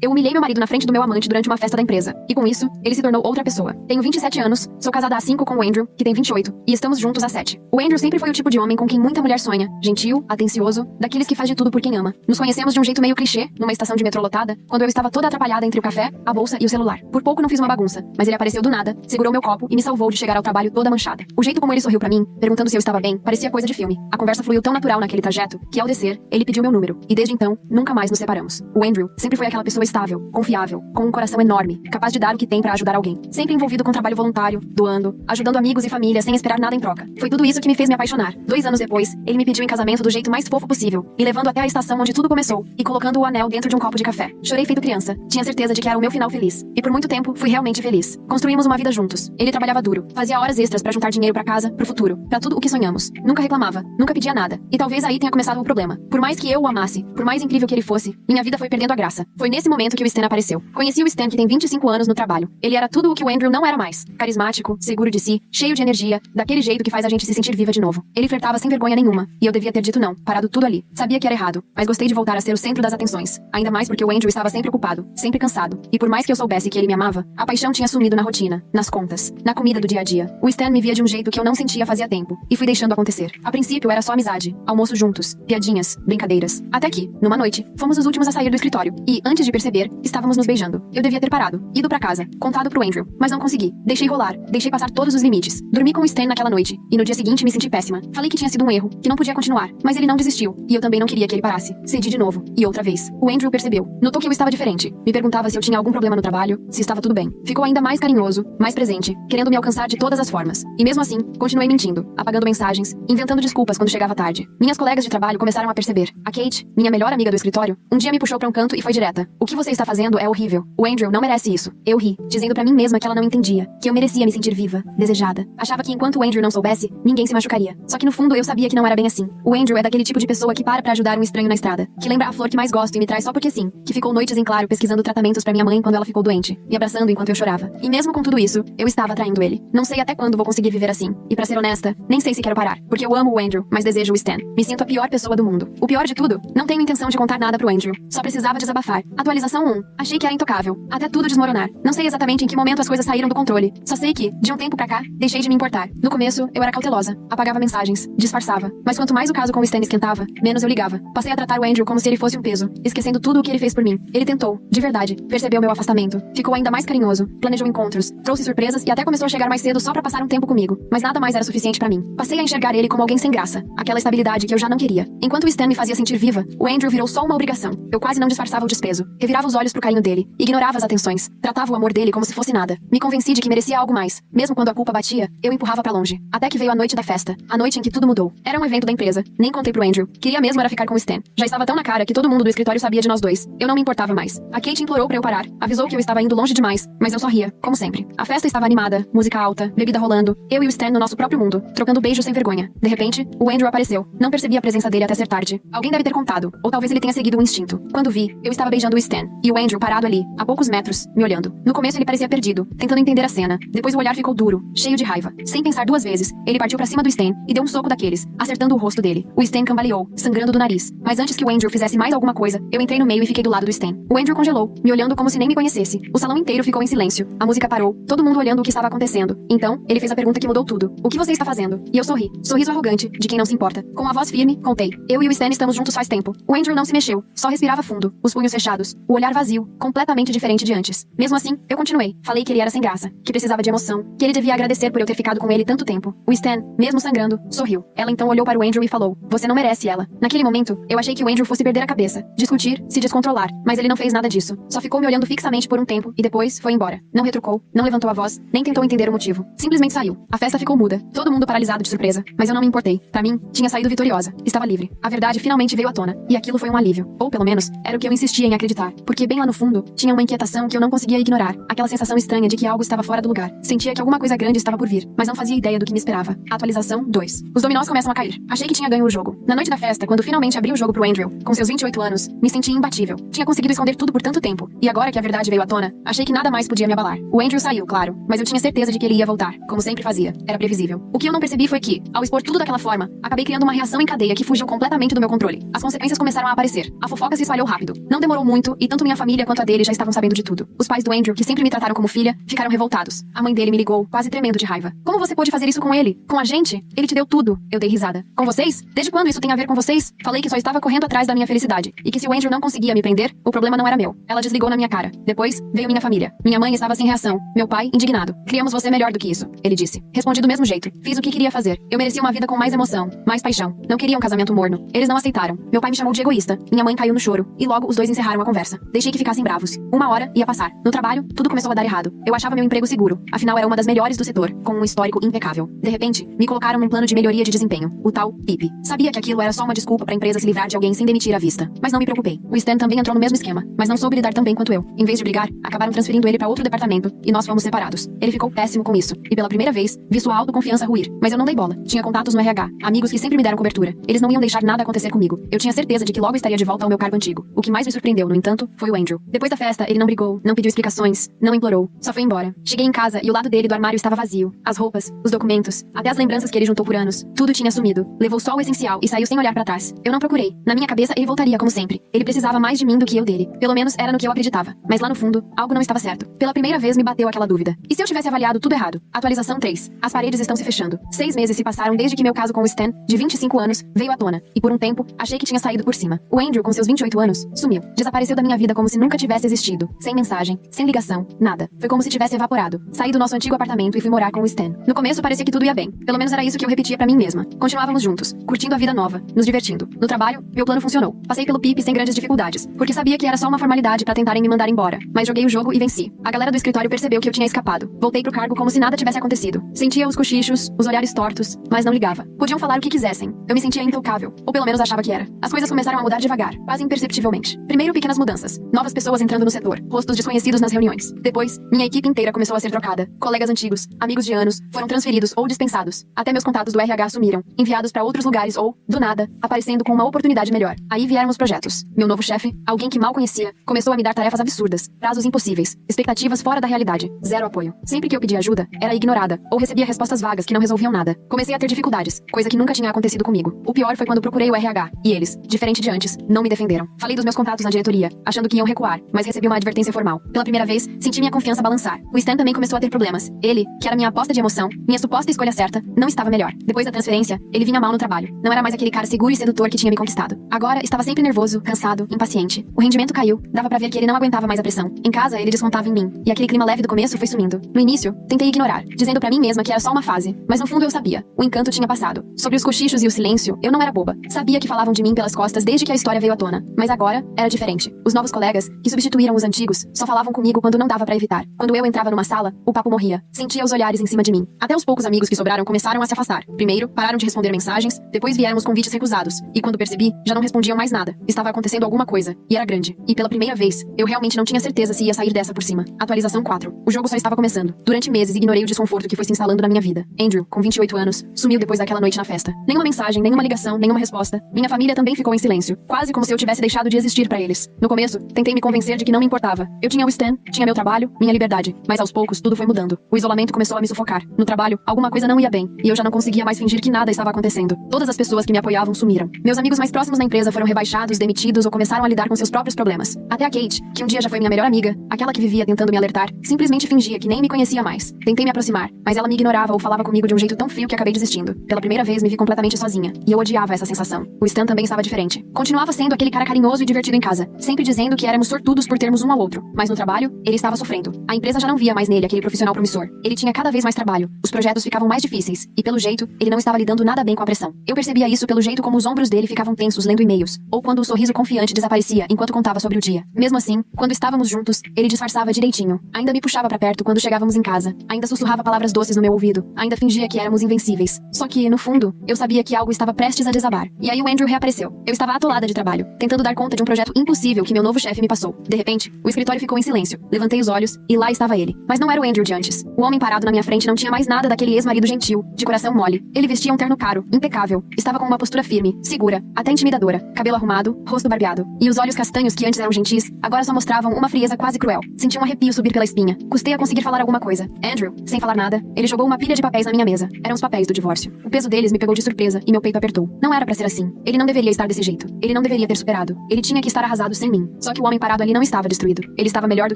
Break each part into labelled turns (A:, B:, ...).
A: Eu humilhei meu marido na frente do meu amante durante uma festa da empresa. E com isso, ele se tornou outra pessoa. Tenho 27 anos, sou casada há 5 com o Andrew, que tem 28, e estamos juntos há 7. O Andrew sempre foi o tipo de homem com quem muita mulher sonha. Gentil, atencioso, daqueles que faz de tudo por quem ama. Nos conhecemos de um jeito meio clichê, numa estação de metrô lotada, quando eu estava toda atrapalhada entre o café, a bolsa e o celular. Por pouco não fiz uma bagunça, mas ele apareceu do nada, segurou meu copo e me salvou de chegar ao trabalho toda manchada. O jeito como ele sorriu pra mim, perguntando se eu estava bem, parecia coisa de filme. A conversa fluiu tão natural naquele trajeto, que ao descer, ele pediu meu número. E desde então, nunca mais nos separamos. O Andrew sempre foi aquela pessoa estável, confiável, com um coração enorme, capaz de dar o que tem pra ajudar alguém. Sempre envolvido com trabalho voluntário, doando, ajudando amigos e família sem esperar nada em troca. Foi tudo isso que me fez me apaixonar. 2 anos depois, ele me pediu em casamento do jeito mais fofo possível, me levando até a estação onde tudo começou, e colocando o anel dentro de um copo de café. Chorei feito criança. Tinha certeza de que era o meu final feliz. E por muito tempo, fui realmente feliz. Construímos uma vida juntos. Ele trabalhava duro, fazia horas extras pra juntar dinheiro pra casa, pro futuro, pra tudo o que sonhamos. Nunca reclamava, nunca pedia nada. E talvez aí tenha começado o problema. Por mais que eu o amasse, por mais incrível que ele fosse, minha vida foi perdendo a graça. Foi nesse momento que o Stan apareceu. Conheci o Stan, que tem 25 anos no trabalho. Ele era tudo o que o Andrew não era mais. Carismático, seguro de si, cheio de energia, daquele jeito que faz a gente se sentir viva de novo. Ele flertava sem vergonha nenhuma, e eu devia ter dito não, parado tudo ali. Sabia que era errado, mas gostei de voltar a ser o centro das atenções. Ainda mais porque o Andrew estava sempre ocupado, sempre cansado. E por mais que eu soubesse que ele me amava, a paixão tinha sumido na rotina, nas contas, na comida do dia a dia. O Stan me via de um jeito que eu não sentia fazia tempo, e fui deixando acontecer. A princípio era só amizade, almoço juntos, piadinhas, brincadeiras. Até que, numa noite, fomos os últimos a sair do escritório, e, antes de perceber, estávamos nos beijando. Eu devia ter parado, ido pra casa, contado pro Andrew, mas não consegui. Deixei rolar, deixei passar todos os limites. Dormi com o Stan naquela noite, e no dia seguinte me senti péssima. Falei que tinha sido um erro, que não podia continuar, mas ele não desistiu, e eu também não queria que ele parasse. Cedi de novo, e outra vez. O Andrew percebeu, notou que eu estava diferente, me perguntava se eu tinha algum problema no trabalho, se estava tudo bem. Ficou ainda mais carinhoso, mais presente, querendo me alcançar de todas as formas. E mesmo assim, continuei mentindo, apagando mensagens, inventando desculpas quando chegava tarde. Minhas colegas de trabalho começaram a perceber. A Kate, minha melhor amiga do escritório, um dia me puxou pra um canto e foi direta. O que você está fazendo é horrível. O Andrew não merece isso. Eu ri, dizendo pra mim mesma que ela não entendia, que eu merecia me sentir viva, desejada. Achava que enquanto o Andrew não soubesse, ninguém se machucaria. Só que no fundo eu sabia que não era bem assim. O Andrew é daquele tipo de pessoa que para pra ajudar um estranho na estrada, que lembra a flor que mais gosto e me traz só porque sim, que ficou noites em claro pesquisando tratamentos pra minha mãe quando ela ficou doente, me abraçando enquanto eu chorava. E mesmo com tudo isso, eu estava atraindo ele. Não sei até quando vou conseguir viver assim. E pra ser honesta, nem sei se quero parar, porque eu amo o Andrew, mas desejo o Stan. Me sinto a pior pessoa do mundo. O pior de tudo, não tenho intenção de contar nada pro Andrew. Só precisava desabafar. Atualização 1. Achei que era intocável, até tudo desmoronar. Não sei exatamente em que momento as coisas saíram do controle. Só sei que, de um tempo pra cá, deixei de me importar. No começo, eu era cautelosa, apagava mensagens, disfarçava. Mas quanto mais o caso com o Stan esquentava, menos eu ligava. Passei a tratar o Andrew como se ele fosse um peso, esquecendo tudo o que ele fez por mim. Ele tentou, de verdade, percebeu meu afastamento, ficou ainda mais carinhoso, planejou encontros, trouxe surpresas e até começou a chegar mais cedo só pra passar um tempo comigo. Mas nada mais era suficiente pra mim. Passei a enxergar ele como alguém sem graça, aquela estabilidade que eu já não queria. Enquanto o Stan me fazia sentir viva, o Andrew virou só uma obrigação. Eu quase não disfarçava o desprezo, revirava os olhos pro carinho dele, ignorava as atenções, tratava o amor dele como se fosse nada. Me convenci de que merecia algo mais. Mesmo quando a culpa batia, eu empurrava pra longe. Até que veio a noite da festa, a noite em que tudo mudou. Era um evento da empresa, nem contei pro Andrew. Queria mesmo era ficar com o Stan. Já estava tão na cara que todo mundo do escritório sabia de nós dois. Eu não me importava mais. A Kate implorou pra eu parar, avisou que eu estava indo longe demais, mas eu só ria, como sempre. A festa estava animada, música alta, bebida rolando, eu e o Stan no nosso próprio mundo, trocando beijos sem vergonha. De repente, o Andrew apareceu. Não percebi a presença dele até ser tarde. Alguém deve ter contado, ou talvez ele tenha seguido um instinto. Quando vi, eu estava beijando o Stan, e o Andrew parado ali, a poucos metros, me olhando. No começo ele parecia perdido, tentando entender a cena. Depois o olhar ficou duro, cheio de raiva. Sem pensar 2 vezes, ele partiu pra cima do Stan e deu um soco daqueles, acertando o rosto dele. O Stan cambaleou, sangrando do nariz. Mas antes que o Andrew fizesse mais alguma coisa, eu entrei no meio e fiquei do lado do Stan. O Andrew congelou, me olhando como se nem me conhecesse. O salão inteiro ficou em silêncio. A música parou, todo mundo olhando o que estava acontecendo. Então, ele fez a pergunta que mudou tudo. O que você está fazendo? E eu sorri. Sorriso arrogante, de quem não se importa. Com a voz firme, contei. Eu e o Stan estamos juntos faz tempo. O Andrew não se mexeu, só respirava fundo, os punhos fechados, o olhar vazio, completamente diferente de antes. Mesmo assim, eu continuei. Falei que ele era sem graça, que precisava de emoção, que ele devia agradecer por eu ter ficado com ele tanto tempo. O Stan, mesmo sangrando, sorriu. Ela então olhou para o Andrew e falou: "Você não merece ela." Naquele momento, eu achei que o Andrew fosse perder a cabeça, discutir, se descontrolar, mas ele não fez nada disso. Só ficou me olhando fixamente por um tempo e depois foi embora. Não retrucou, não levantou a voz, nem tentou entender o motivo. Simplesmente saiu. A festa ficou muda, todo mundo paralisado de surpresa, mas eu não me importei. Pra mim, tinha saído vitoriosa. Estava livre. A verdade finalmente veio à tona, e aquilo foi um alívio. Ou pelo menos, era o que eu insistia em acreditar, porque bem lá no fundo, tinha uma inquietação que eu não conseguia ignorar, aquela sensação estranha de que algo estava fora do lugar. Sentia que alguma coisa grande estava por vir, mas não fazia ideia do que me esperava. Atualização 2. Os dominós começam a cair. Achei que tinha ganho o jogo. Na noite da festa, quando finalmente abri o jogo pro Andrew, com seus 28 anos, me senti imbatível. Tinha conseguido esconder tudo por tanto tempo, e agora que a verdade veio à tona, achei que nada mais podia me abalar. O Andrew saiu, claro, mas eu tinha certeza de que ele ia voltar, como sempre fazia. Era previsível. O que eu não percebi foi que, ao expor tudo daquela forma, acabei criando uma reação em cadeia que fugiu completamente do meu controle. As consequências começaram a aparecer. A fofoca se espalhou rápido. Não demorou muito E tanto minha família quanto a dele já estavam sabendo de tudo. Os pais do Andrew, que sempre me trataram como filha, ficaram revoltados. A mãe dele me ligou, quase tremendo de raiva. Como você pôde fazer isso com ele? Com a gente? Ele te deu tudo. Eu dei risada. Com vocês? Desde quando isso tem a ver com vocês? Falei que só estava correndo atrás da minha felicidade. E que se o Andrew não conseguia me prender, o problema não era meu. Ela desligou na minha cara. Depois, veio minha família. Minha mãe estava sem reação. Meu pai, indignado. Criamos você melhor do que isso, ele disse. Respondi do mesmo jeito. Fiz o que queria fazer. Eu merecia uma vida com mais emoção, mais paixão. Não queria um casamento morno. Eles não aceitaram. Meu pai me chamou de egoísta. Minha mãe caiu no choro. E logo os dois encerraram a conversa. Deixei que ficassem bravos. Uma hora ia passar. No trabalho, tudo começou a dar errado. Eu achava meu emprego seguro. Afinal, era uma das melhores do setor, com um histórico impecável. De repente, me colocaram num plano de melhoria de desempenho. O tal PIP. Sabia que aquilo era só uma desculpa para a empresa se livrar de alguém sem demitir à vista. Mas não me preocupei. O Stan também entrou no mesmo esquema, mas não soube lidar tão bem quanto eu. Em vez de brigar, acabaram transferindo ele para outro departamento, e nós fomos separados. Ele ficou péssimo com isso, e pela primeira vez, vi sua autoconfiança ruir. Mas eu não dei bola. Tinha contatos no RH, amigos que sempre me deram cobertura. Eles não iam deixar nada acontecer comigo. Eu tinha certeza de que logo estaria de volta ao meu cargo antigo. O que mais me surpreendeu, no entanto, foi o Andrew. Depois da festa, ele não brigou, não pediu explicações, não implorou, só foi embora. Cheguei em casa e o lado dele do armário estava vazio. As roupas, os documentos, até as lembranças que ele juntou por anos, tudo tinha sumido. Levou só o essencial e saiu sem olhar para trás. Eu não procurei. Na minha cabeça, ele voltaria como sempre. Ele precisava mais de mim do que eu dele. Pelo menos era no que eu acreditava. Mas lá no fundo, algo não estava certo. Pela primeira vez me bateu aquela dúvida. E se eu tivesse avaliado tudo errado? Atualização 3. As paredes estão se fechando. 6 meses se passaram desde que meu caso com o Stan, de 25 anos, veio à tona. E por um tempo, achei que tinha saído por cima. O Andrew, com seus 28 anos, sumiu. Desapareceu da minha vida como se nunca tivesse existido. Sem mensagem, sem ligação, nada. Foi como se tivesse evaporado. Saí do nosso antigo apartamento e fui morar com o Stan. No começo parecia que tudo ia bem. Pelo menos era isso que eu repetia pra mim mesma. Continuávamos juntos, curtindo a vida nova, nos divertindo. No trabalho, meu plano funcionou. Passei pelo PIP sem grandes dificuldades, porque sabia que era só uma formalidade pra tentarem me mandar embora. Mas joguei o jogo e venci. A galera do escritório percebeu que eu tinha escapado. Voltei pro cargo como se nada tivesse acontecido. Sentia os cochichos, os olhares tortos, mas não ligava. Podiam falar o que quisessem. Eu me sentia intocável, ou pelo menos achava que era. As coisas começaram a mudar devagar, quase imperceptivelmente. Primeiro, pequenas mudanças. Novas pessoas entrando no setor, rostos desconhecidos nas reuniões. Depois, minha equipe inteira começou a ser trocada. Colegas antigos, amigos de anos, foram transferidos ou dispensados. Até meus contatos do RH sumiram, enviados pra outros lugares ou, do nada, aparecendo com uma oportunidade melhor. Aí vieram os projetos. Meu novo chefe, alguém que mal conhecia, começou a me dar tarefas absurdas, prazos impossíveis, expectativas fora da realidade, zero apoio. Sempre que eu pedia ajuda, era ignorada, ou recebia respostas vagas que não resolviam nada. Comecei a ter dificuldades, coisa que nunca tinha acontecido comigo. O pior foi quando procurei o RH, e eles, diferente de antes, não me defenderam. Falei dos meus contatos na diretoria, achando que iam recuar, mas recebi uma advertência formal. Pela primeira vez, senti minha confiança balançar. O Stan também começou a ter problemas. Ele, que era minha aposta de emoção, minha suposta escolha certa, não estava melhor. Depois da transferência, ele vinha mal no trabalho. Não era mais aquele cara seguro e sedutor que tinha me conquistado. Agora, estava sempre nervoso, cansado, impaciente. O rendimento caiu, dava pra ver que ele não aguentava mais a pressão. Em casa, ele descontava em mim, e aquele clima leve do começo foi sumindo. No início, tentei ignorar, dizendo pra mim mesma que era só uma fase, mas no fundo eu sabia. O encanto tinha passado. Sobre os cochichos e o silêncio, eu não era boba. Sabia que falavam de mim pelas costas desde que a história veio à tona. Mas agora, era diferente. Os novos colegas, que substituíram os antigos, só falavam comigo quando não dava pra evitar. Quando eu entrava numa sala, o papo morria. Sentia os olhares em cima de mim. Até os poucos amigos que sobraram começaram a se afastar. Primeiro, pararam de responder mensagens, depois vieram os convites recusados. E quando percebi, já não respondiam mais nada. Estava acontecendo alguma coisa. E era grande. E pela primeira vez, eu realmente não tinha certeza se ia sair dessa por cima. Atualização 4. O jogo só estava começando. Durante meses, ignorei o desconforto que foi se instalando na minha vida. Andrew, com 28 anos, sumiu depois daquela noite na festa. Nenhuma mensagem, nenhuma ligação, nenhuma resposta. Minha família também ficou em silêncio. Quase como se eu tivesse deixado de existir pra eles. No começo, tentei me convencer de que não me importava. Eu tinha o Stan, tinha meu trabalho, minha liberdade. Mas aos poucos, tudo foi mudando. O isolamento começou a me sufocar. No trabalho, alguma coisa não ia bem. E eu já não conseguia mais fingir que nada estava acontecendo. Todas as pessoas que me apoiavam sumiram. Meus amigos mais próximos na empresa foram rebaixados, demitidos ou começaram a lidar com seus próprios problemas. Até a Kate, que um dia já foi minha melhor amiga, aquela que vivia tentando me alertar, simplesmente fingia que nem me conhecia mais. Tentei me aproximar, mas ela me ignorava ou falava comigo de um jeito tão frio que acabei desistindo. Pela primeira vez me vi completamente sozinha. E eu odiava essa sensação. O Stan também estava diferente. Continuava sendo aquele cara carinhoso e divertido em casa, sempre dizendo que éramos sortudos por termos um ao outro. Mas no trabalho, ele estava sofrendo. A empresa já não via mais nele aquele profissional promissor. Ele tinha cada vez mais trabalho. Os projetos ficavam mais difíceis. E pelo jeito, ele não estava lidando nada bem com a pressão. Eu percebia isso pelo jeito como os ombros dele ficavam tensos lendo e-mails. Ou quando o sorriso confiante desaparecia enquanto contava sobre o dia. Mesmo assim, quando estávamos juntos, ele disfarçava direitinho. Ainda me puxava pra perto quando chegávamos em casa. Ainda sussurrava palavras doces no meu ouvido. Ainda fingia que éramos invencíveis. Só que, no fundo, eu sabia que algo estava prestes a desabar. E aí o Andrew reapareceu. Eu estava atolada de trabalho, tentando dar conta de um projeto impossível que meu novo chefe me passou. De repente, o escritório ficou em silêncio. Levantei os olhos, e lá estava ele. Mas não era o Andrew de antes. O homem parado na minha frente não tinha mais nada daquele ex-marido gentil, de coração mole. Ele vestia um terno caro, impecável. Estava com uma postura firme, segura, até intimidadora. Cabelo arrumado, rosto barbeado. E os olhos castanhos que antes eram gentis, agora só mostravam uma frieza quase cruel. Senti um arrepio subir pela espinha. Custei a conseguir falar alguma coisa. Andrew, sem falar nada, ele jogou uma pilha de papéis na minha mesa. Eram os papéis do divórcio. O peso deles me pegou de surpresa e meu peito apertou. Não era pra ser assim. Ele não deveria estar desse jeito. Ele não deveria ter superado. Ele tinha que estar arrasado sem mim. Só que o homem parado ali não estava destruído. Ele estava melhor do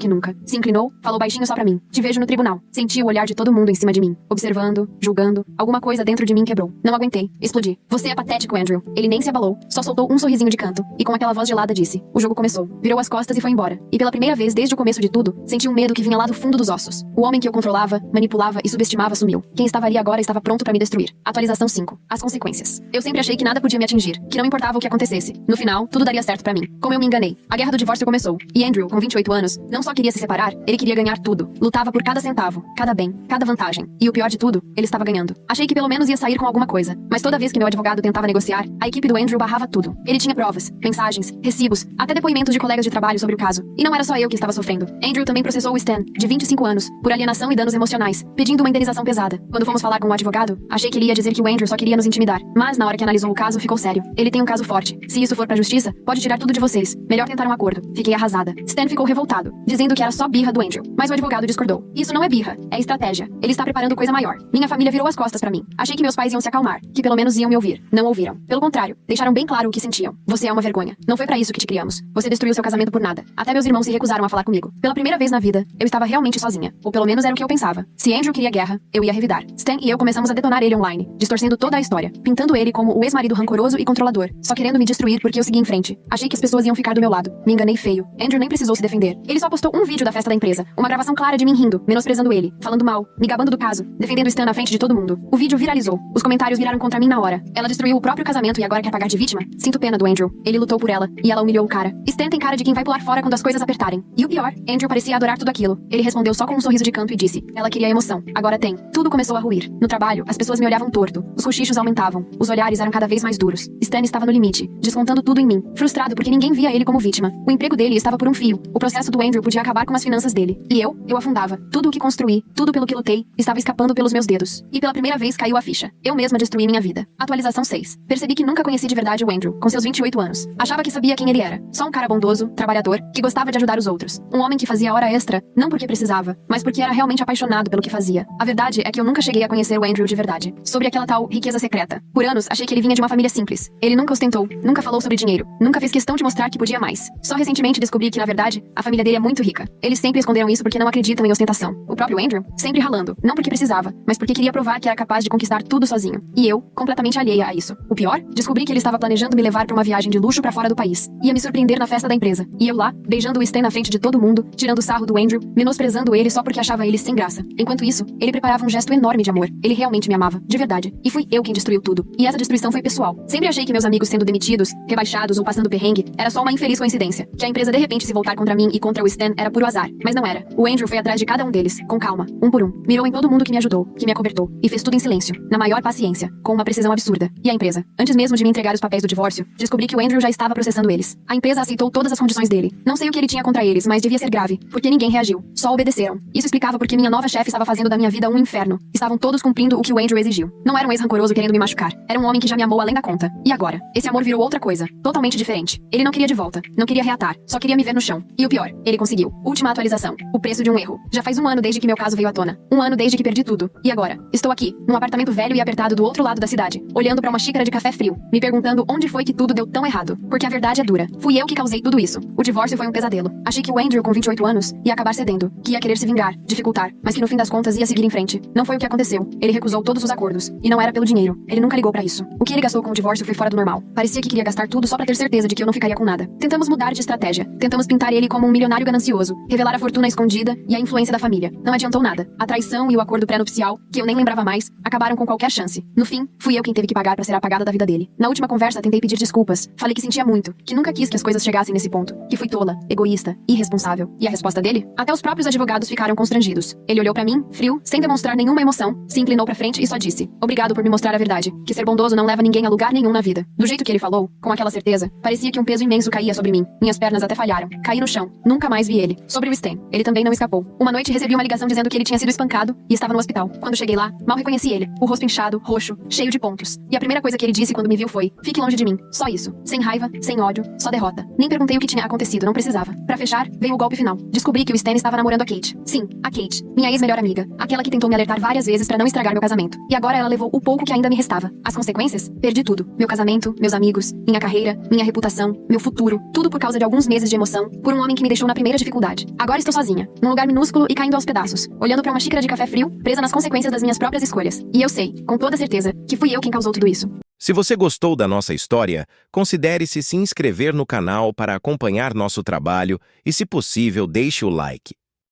A: que nunca. Se inclinou, falou baixinho só pra mim. Te vejo no tribunal. Senti o olhar de todo mundo em cima de mim, observando, julgando. Alguma coisa dentro de mim quebrou. Não aguentei. Explodi. Você é patético, Andrew. Ele nem se abalou. Só soltou um sorrisinho de canto. E com aquela voz gelada disse. O jogo começou. Virou as costas e foi embora. E pela primeira vez desde o começo de tudo, senti um medo que vinha lá do fundo dos ossos. O homem que eu controlava, manipulava e subestimava sumiu. Quem estava ali agora estava pronto pra me destruir. Atualização 5. As consequências. Eu sempre achei que nada podia me atingir, que não importava o que acontecesse. No final, tudo daria certo pra mim. Como eu me enganei. A guerra do divórcio começou. E Andrew, com 28 anos, não só queria se separar, ele queria ganhar tudo. Lutava por cada centavo, cada bem, cada vantagem. E o pior de tudo, ele estava ganhando. Achei que pelo menos ia sair com alguma coisa. Mas toda vez que meu advogado tentava negociar, a equipe do Andrew barrava tudo. Ele tinha provas, mensagens, recibos, até depoimentos de colegas de trabalho sobre o caso. E não era só eu que estava sofrendo. Andrew também processou o Stan, de 25 anos, por alienação e danos emocionais, pedindo uma indenização pesada. Quando fomos falar com o advogado, achei que ele ia dizer que o Andrew só queria nos intimidar. Mas na hora que analisou o caso, ficou sério. Ele tem um caso forte. Se isso for pra justiça, pode tirar tudo de vocês. Melhor tentar um acordo. Fiquei arrasada. Stan ficou revoltado, dizendo que era só birra do Andrew. Mas o advogado discordou. Isso não é birra, é estratégia. Ele está preparando coisa maior. Minha família virou as costas pra mim. Achei que meus pais iam se acalmar, que pelo menos iam me ouvir. Não ouviram. Pelo contrário, deixaram bem claro o que sentiam. Você é uma vergonha. Não foi pra isso que te criamos. Você destruiu seu casamento por nada. Até meus irmãos se recusaram a falar comigo. Pela primeira vez na vida, eu estava realmente sozinha. Ou pelo menos era o que eu pensava. Se Andrew queria guerra, eu ia revidar. Stan e eu começamos a detonar ele online, distorcendo toda a história, pintando ele como o ex-marido rancoroso e controlador, só querendo me destruir porque eu segui em frente. Achei que as pessoas iam ficar do meu lado. Me enganei feio. Andrew nem precisou se defender. Ele só postou um vídeo da festa da empresa, uma gravação clara de mim rindo, menosprezando ele, falando mal, me gabando do caso, defendendo Stan na frente de todo mundo. O vídeo viralizou. Os comentários viraram contra mim na hora. Ela destruiu o próprio casamento e agora quer pagar de vítima? Sinto pena do Andrew. Ele lutou por ela e ela humilhou o cara. Stan tem cara de quem vai pular fora quando as coisas apertarem. E o pior, Andrew parecia adorar tudo aquilo. Ele respondeu só com um sorriso de canto e disse: ela queria emoção. Agora tem. Tudo começou a ruir. No trabalho, as pessoas me olhavam torto. Os cochichos aumentavam. Os olhares eram cada vez mais duros. Stan estava no limite, descontando tudo em mim. Frustrado porque ninguém via ele como vítima. O emprego dele estava por um fio. O processo do Andrew podia acabar com as finanças dele. E eu afundava. Tudo o que construí, tudo pelo que lutei, estava escapando pelos meus dedos. E pela primeira vez caiu a ficha. Eu mesma destruí minha vida. Atualização 6. Percebi que nunca conheci de verdade o Andrew, com seus 28 anos. Achava que sabia quem ele era. Só um cara bondoso, trabalhador, que gostava de ajudar os outros. Um homem que fazia hora extra, não porque precisava, mas porque era realmente apaixonado pelo que fazia. A verdade é que eu nunca cheguei a conhecer o Andrew de verdade. Sobre aquela tal riqueza secreta. Por anos, achei que ele vinha de uma família simples. Ele nunca ostentou, nunca falou sobre dinheiro, nunca fez questão de mostrar que podia mais. Só recentemente descobri que, na verdade, a família dele é muito rica. Eles sempre esconderam isso porque não acreditam em ostentação. O próprio Andrew, sempre ralando, não porque precisava, mas porque queria provar que era capaz de conquistar tudo sozinho. E eu, completamente alheia a isso. O pior? Descobri que ele estava planejando me levar pra uma viagem de luxo pra fora do país. Ia me surpreender na festa da empresa. E eu lá, beijando o Stan na frente de todo mundo, tirando sarro do Andrew, menosprezando ele só porque achava ele sem graça. Enquanto isso, ele preparava um gesto enorme de amor. Ele realmente me amava, de verdade. E fui eu quem destruiu tudo. E essa destruição foi pessoal. Sempre achei que meus amigos sendo demitidos, rebaixados ou passando perrengue, era só uma infeliz coincidência. Que a empresa de repente se voltar contra mim e contra o Stan era puro azar. Mas não era. O Andrew foi atrás de cada um deles, com calma, um por um. Mirou em todo mundo que me ajudou, que me acobertou. E fez tudo em silêncio, na maior paciência, com uma precisão absurda. E a empresa? Antes mesmo de me entregar os papéis do divórcio, descobri que o Andrew já estava processando eles. A empresa aceitou todas as condições dele. Não sei o que ele tinha contra eles, mas devia ser grave, porque ninguém reagiu. Só obedeceram. Isso explicava porque minha nova chefe estava fazendo da minha vida um inferno. Estavam todos cumprindo o que o Andrew exigiu. Não era um ex-rancoroso querendo me machucar. Era um homem que já me amou além da conta. E agora? Esse amor virou outra coisa, totalmente diferente. Ele não queria de volta, não queria reatar, só queria me ver no chão. E o pior, ele conseguiu. Última atualização. O preço de um erro. Já faz um ano desde que meu caso veio à tona. Um ano desde que perdi tudo. E agora? Estou aqui, num apartamento velho e apertado do outro lado da cidade, olhando pra uma xícara de café frio, me perguntando onde foi que tudo deu tão errado. Porque a verdade é dura. Fui eu que causei tudo isso. O divórcio foi um pesadelo. Achei que o Andrew, com 28 anos, ia acabar cedendo, que ia querer se vingar, dificultar, mas que no fim das contas ia seguir em frente. Não foi o que aconteceu. Ele recusou todos os acordos. E não era pelo dinheiro. Ele nunca ligou pra isso. O que ele gastou com o divórcio foi fora do normal. Parecia que queria gastar tudo só pra ter certeza de que eu não ficaria com nada. Tentamos mudar de estratégia. Tentamos pintar ele como um milionário ganancioso, revelar a fortuna escondida e a influência da família. Não adiantou nada. A traição e o acordo pré-nupcial, que eu nem lembrava mais, acabaram com qualquer chance. No fim, fui eu quem teve que pagar pra ser apagada da vida dele. Na última conversa, tentei pedir desculpas. Falei que sentia muito, que nunca quis que as coisas chegassem nesse ponto, que fui tola, egoísta, irresponsável. E a resposta dele? Até os próprios advogados ficaram constrangidos. Ele olhou pra mim, frio, sem demonstrar nenhuma emoção, se inclinou pra frente e só disse: obrigado por me mostrar a verdade, que ser bondoso não leva ninguém a lugar nenhum na vida. Do jeito que ele falou, com aquela certeza, parecia que um peso imenso caía sobre mim. Minhas pernas até falharam. Caí no chão. Nunca mais vi ele. Sobre o Stan, ele também não escapou. Uma noite recebi uma ligação dizendo que ele tinha sido espancado e estava no hospital. Quando cheguei lá, mal reconheci ele. O rosto inchado, roxo, cheio de pontos. E a primeira coisa que ele disse quando me viu foi: fique longe de mim. Só isso. Sem raiva, sem ódio, só derrota. Nem perguntei o que tinha acontecido, não precisava. Pra fechar, veio o golpe final. Descobri que o Stan estava namorando a Kate. Sim, a Kate, minha ex-melhor amiga. Aquela que tentou me alertar várias vezes pra não estragar meu casamento. E agora ela levou o pouco que ainda me restava. As consequências? Perdi tudo. Meu casamento, meus amigos, minha carreira, minha reputação, meu futuro. Tudo por causa causa de alguns meses de emoção por um homem que me deixou na primeira dificuldade. Agora estou sozinha, num lugar minúsculo e caindo aos pedaços, olhando para uma xícara de café frio, presa nas consequências das minhas próprias escolhas. E eu sei, com toda certeza, que fui eu quem causou tudo isso.
B: Se você gostou da nossa história, considere se inscrever no canal para acompanhar nosso trabalho e, se possível, deixe o like.